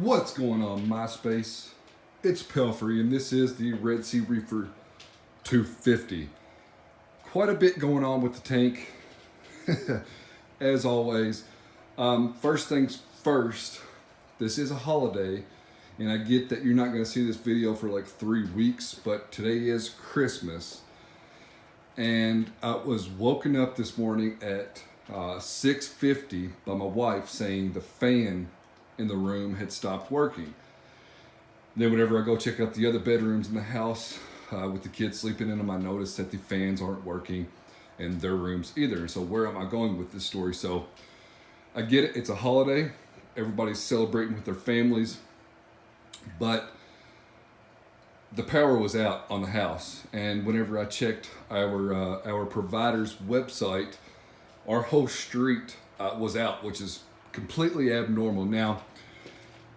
What's going on, MySpace? It's Pelfrey, and this is the Red Sea Reefer 250. Quite a bit going on with the tank, as always. First things first, this is a holiday, and I get that you're not going to see this video for like 3 weeks, but today is Christmas. And I was woken up this morning at 6:50 by my wife saying the fan in the room had stopped working. Then whenever I go check out the other bedrooms in the house with the kids sleeping in them, I notice that the fans aren't working in their rooms either. So where am I going with this story? So I get it, it's a holiday, everybody's celebrating with their families, but the power was out on the house. And whenever I checked our provider's website, our whole street was out, which is completely abnormal. Now,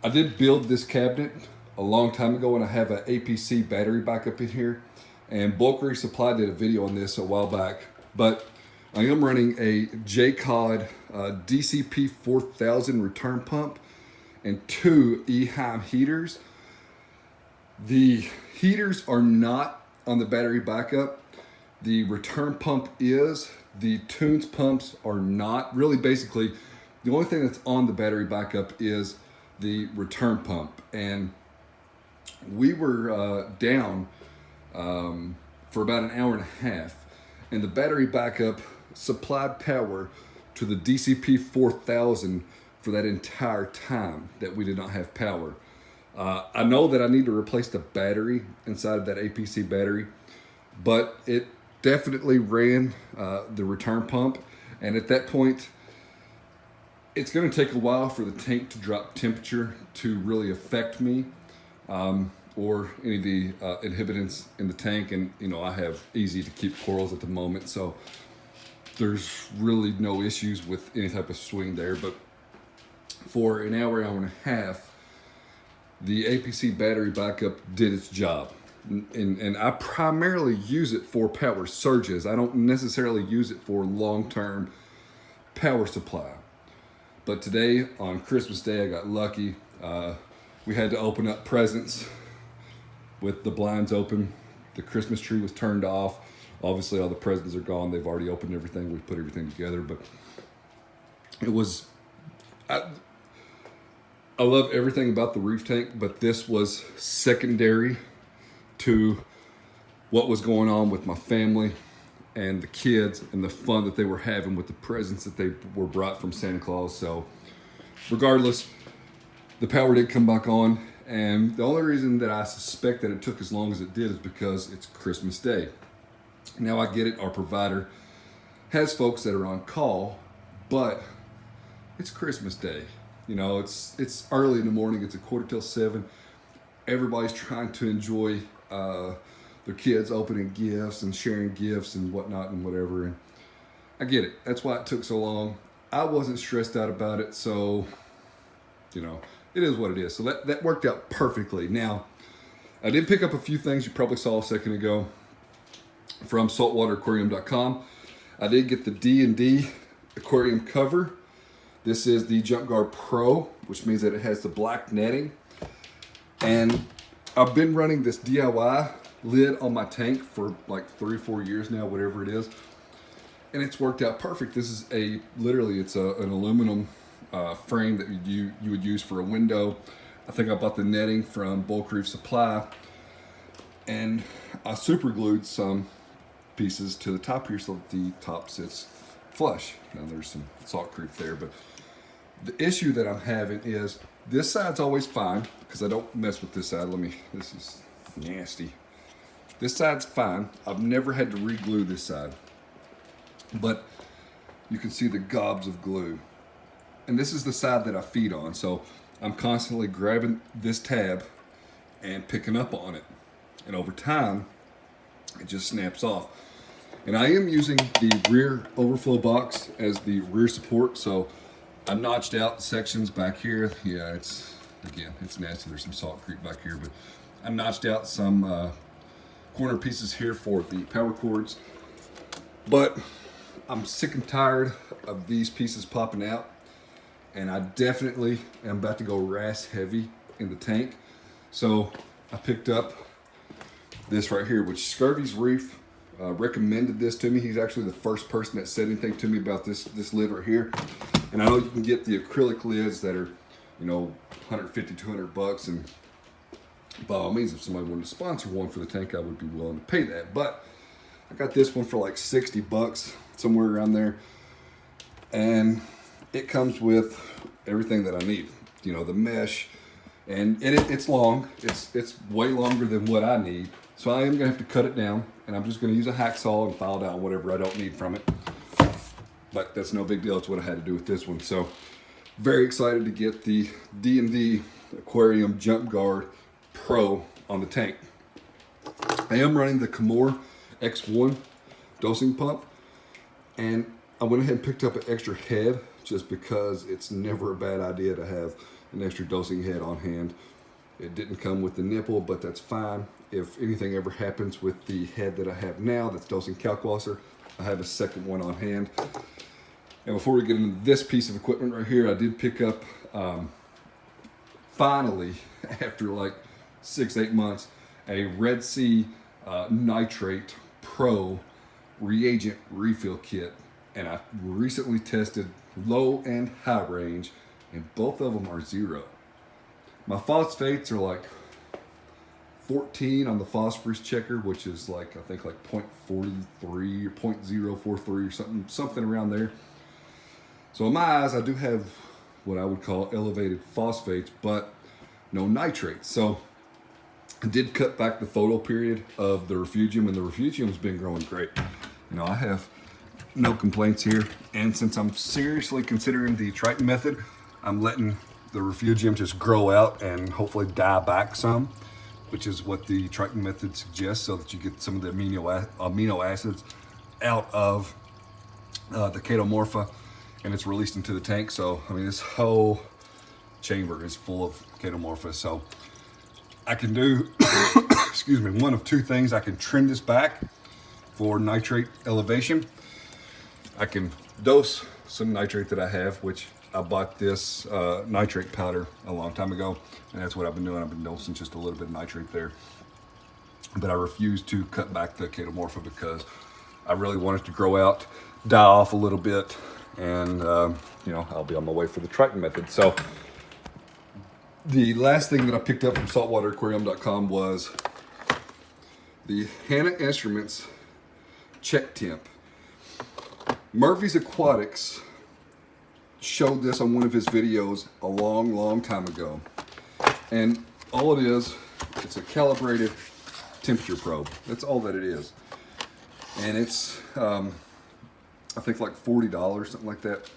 I did build this cabinet a long time ago, and I have an APC battery backup in here. And Bulk Supply did a video on this a while back, but I am running a JCOD DCP 4000 return pump and 2 EHIM heaters. The heaters are not on the battery backup. The return pump is. The Tunze pumps are not. Really, basically, the only thing that's on the battery backup is the return pump. And we were down for about an hour and a half, and the battery backup supplied power to the DCP 4000 for that entire time that we did not have power. I know that I need to replace the battery inside of that APC battery, but it definitely ran the return pump. And at that point, it's going to take a while for the tank to drop temperature to really affect me or any of the inhibitants in the tank. And, you know, I have easy to keep corals at the moment, so there's really no issues with any type of swing there. But for an hour, hour and a half, the APC battery backup did its job. And I primarily use it for power surges. I don't necessarily use it for long-term power supply. But today, on Christmas Day, I got lucky. We had to open up presents with the blinds open. The Christmas tree was turned off. Obviously, all the presents are gone. They've already opened everything. We've put everything together. But it was... I love everything about the reef tank, but this was secondary to what was going on with my family and the kids and the fun that they were having with the presents that they were brought from Santa Claus. So regardless, the power did come back on, and the only reason that I suspect that it took as long as it did is because it's Christmas Day. Now I get it, our provider has folks that are on call, but it's Christmas Day. You know, it's early in the morning, it's 6:45. Everybody's trying to enjoy their kids opening gifts and sharing gifts and whatnot and whatever. And I get it. That's why it took so long. I wasn't stressed out about it, so, you know, it is what it is. So that worked out perfectly. Now, I did pick up a few things you probably saw a second ago from saltwateraquarium.com. I did get the D&D aquarium cover. This is the Jumpguard Pro, which means that it has the black netting. And I've been running this DIY lid on my tank for like 3 or 4 years now, whatever it is. And it's worked out perfect. This is literally it's an aluminum frame that you would use for a window. I think I bought the netting from Bulk Supply. And I super glued some pieces to the top here so that the top sits flush. Now there's some salt creep there, but the issue that I'm having is this side's always fine because I don't mess with this side. This is nasty. This side's fine. I've never had to re-glue this side, but you can see the gobs of glue. And this is the side that I feed on. So I'm constantly grabbing this tab and picking up on it. And over time, it just snaps off. And I am using the rear overflow box as the rear support. So I notched out sections back here. Yeah, it's nasty. There's some salt creep back here, but I notched out some corner pieces here for the power cords. But I'm sick and tired of these pieces popping out. and I definitely am about to go RAS heavy in the tank. So I picked up this right here, which Scurvy's Reef recommended this to me. He's actually the first person that said anything to me about this lid right here. And I know you can get the acrylic lids that are, you know, 150, 200 bucks. And by all means, if somebody wanted to sponsor one for the tank, I would be willing to pay that. But I got this one for like 60 bucks, somewhere around there. And it comes with everything that I need. You know, the mesh, and it's long. It's way longer than what I need. So I am gonna have to cut it down, and I'm just gonna use a hacksaw and file down whatever I don't need from it. But that's no big deal. It's what I had to do with this one. So very excited to get the D&D Aquarium Jumpguard Pro on the tank. I am running the Kamoer X1 dosing pump, and I went ahead and picked up an extra head just because it's never a bad idea to have an extra dosing head on hand. It didn't come with the nipple, but that's fine. If anything ever happens with the head that I have now that's dosing kalkwasser, I have a second one on hand. And before we get into this piece of equipment right here, I did pick up, finally, after like 6-8 months, a Red Sea Nitrate Pro reagent refill kit. And I recently tested low and high range, and both of them are 0. My phosphates are like 14 on the phosphorus checker, which is like, I think like 0.43 or 0.043 or something around there. So in my eyes, I do have what I would call elevated phosphates, but no nitrates. So I did cut back the photo period of the refugium, and the refugium's been growing great. You know, I have no complaints here. And since I'm seriously considering the Triton method, I'm letting the refugium just grow out and hopefully die back some, which is what the Triton method suggests, so that you get some of the amino acids out of the chaetomorpha, and it's released into the tank. So, I mean, this whole chamber is full of chaetomorpha. So I can do, excuse me, one of two things. I can trim this back for nitrate elevation. I can dose some nitrate that I have, which I bought this nitrate powder a long time ago, and that's what I've been doing. I've been dosing just a little bit of nitrate there. But I refuse to cut back the chaetomorpha because I really want it to grow out, die off a little bit, and you know, I'll be on my way for the Triton method. So the last thing that I picked up from saltwateraquarium.com was the Hanna Checktemp. Murphy's Aquatics showed this on one of his videos a long time ago. And all it is, it's a calibrated temperature probe. That's all that it is. And it's, I think like $40, something like that.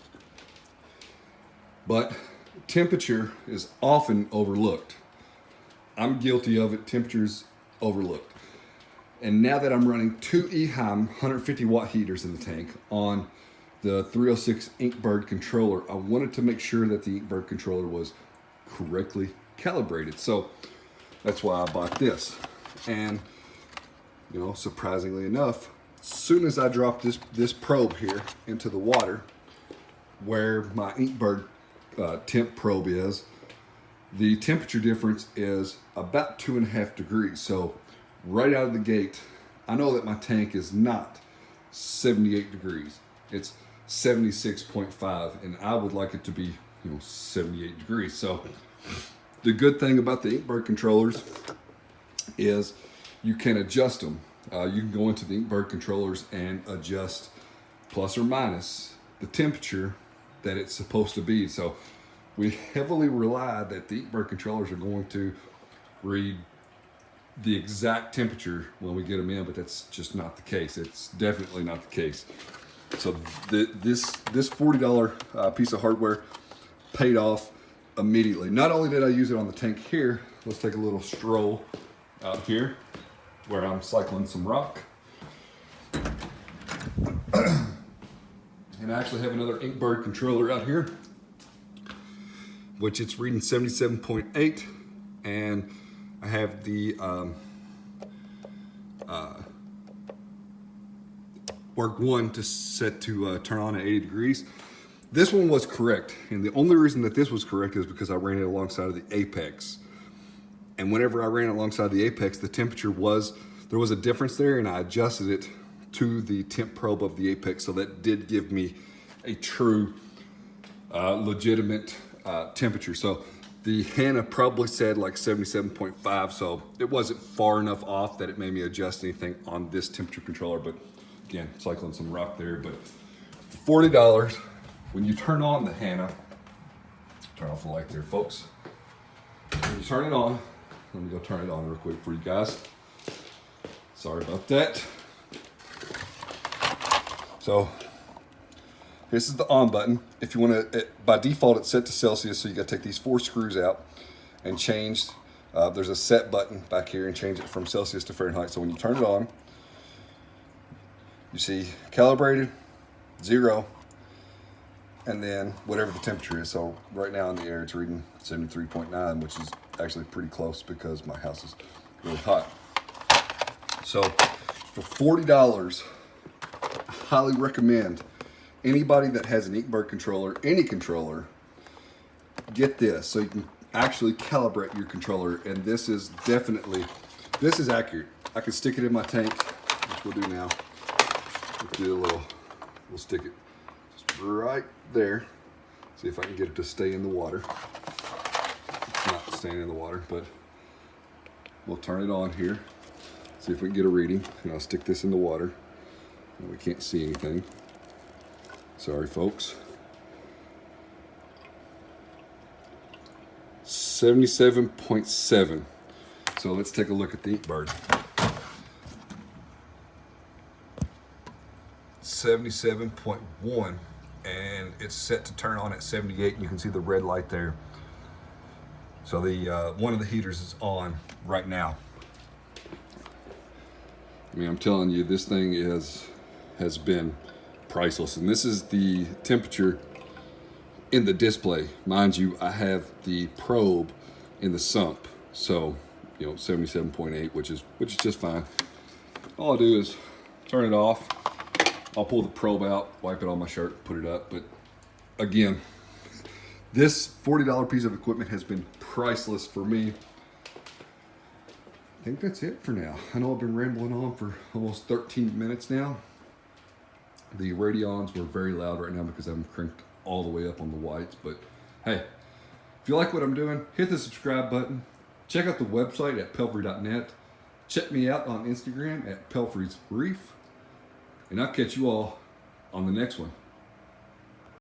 But temperature is often overlooked. I'm guilty of it. Temperature's overlooked. And now that I'm running 2 Eheim 150 watt heaters in the tank on the 306 Inkbird controller, I wanted to make sure that the Inkbird controller was correctly calibrated. So that's why I bought this. And, you know, surprisingly enough, as soon as I drop this probe here into the water, where my Inkbird temp probe is, the temperature difference is about 2.5 degrees. So right out of the gate, I know that my tank is not 78 degrees. It's 76.5, and I would like it to be, you know, 78 degrees. So the good thing about the Inkbird controllers is you can adjust them. You can go into the Inkbird controllers and adjust plus or minus the temperature that it's supposed to be. So we heavily rely that the Inkbird controllers are going to read the exact temperature when we get them in, but that's just not the case. It's definitely not the case. So this $40 piece of hardware paid off immediately. Not only did I use it on the tank here, let's take a little stroll out here where I'm cycling some rock. And I actually have another Inkbird controller out here, which it's reading 77.8, and I have the work 1 to set to turn on at 80 degrees. This one was correct, and the only reason that this was correct is because I ran it alongside of the Apex. And whenever I ran it alongside the Apex, the temperature there was a difference there, and I adjusted it to the temp probe of the Apex, so that did give me a true, legitimate temperature. So the Hanna probably said like 77.5, so it wasn't far enough off that it made me adjust anything on this temperature controller. But again, cycling some rock there. But for $40, when you turn on the Hanna, turn off the light there, folks. When you turn it on, let me go turn it on real quick for you guys. Sorry about that. So this is the on button. If you want to, by default it's set to Celsius, so you got to take these 4 screws out and change. There's a set button back here and change it from Celsius to Fahrenheit. So when you turn it on, you see calibrated, 0, and then whatever the temperature is. So right now in the air it's reading 73.9, which is actually pretty close because my house is really hot. So for $40, I highly recommend anybody that has an Jumpguard controller, any controller, get this so you can actually calibrate your controller. And this is definitely, this is accurate. I can stick it in my tank, which we'll do now. We'll stick it just right there. See if I can get it to stay in the water. It's not staying in the water, but we'll turn it on here. See if we can get a reading. And I'll stick this in the water. We can't see anything. Sorry, folks. 77.7. So let's take a look at the Jumpguard. 77.1, and it's set to turn on at 78. And you can see the red light there. So the one of the heaters is on right now. I mean, I'm telling you, this thing has been priceless. And this is the temperature in the display. Mind you, I have the probe in the sump, so 77.8, which is just fine. All I do is turn it off. I'll pull the probe out, wipe it on my shirt, put it up. But again, this $40 piece of equipment has been priceless for me. I think that's it for now. I know I've been rambling on for almost 13 minutes now. The Radeons were very loud right now because I'm cranked all the way up on the whites. But hey, if you like what I'm doing, hit the subscribe button. Check out the website at pelfrey.net. Check me out on Instagram at pelfreysreef. And I'll catch you all on the next one.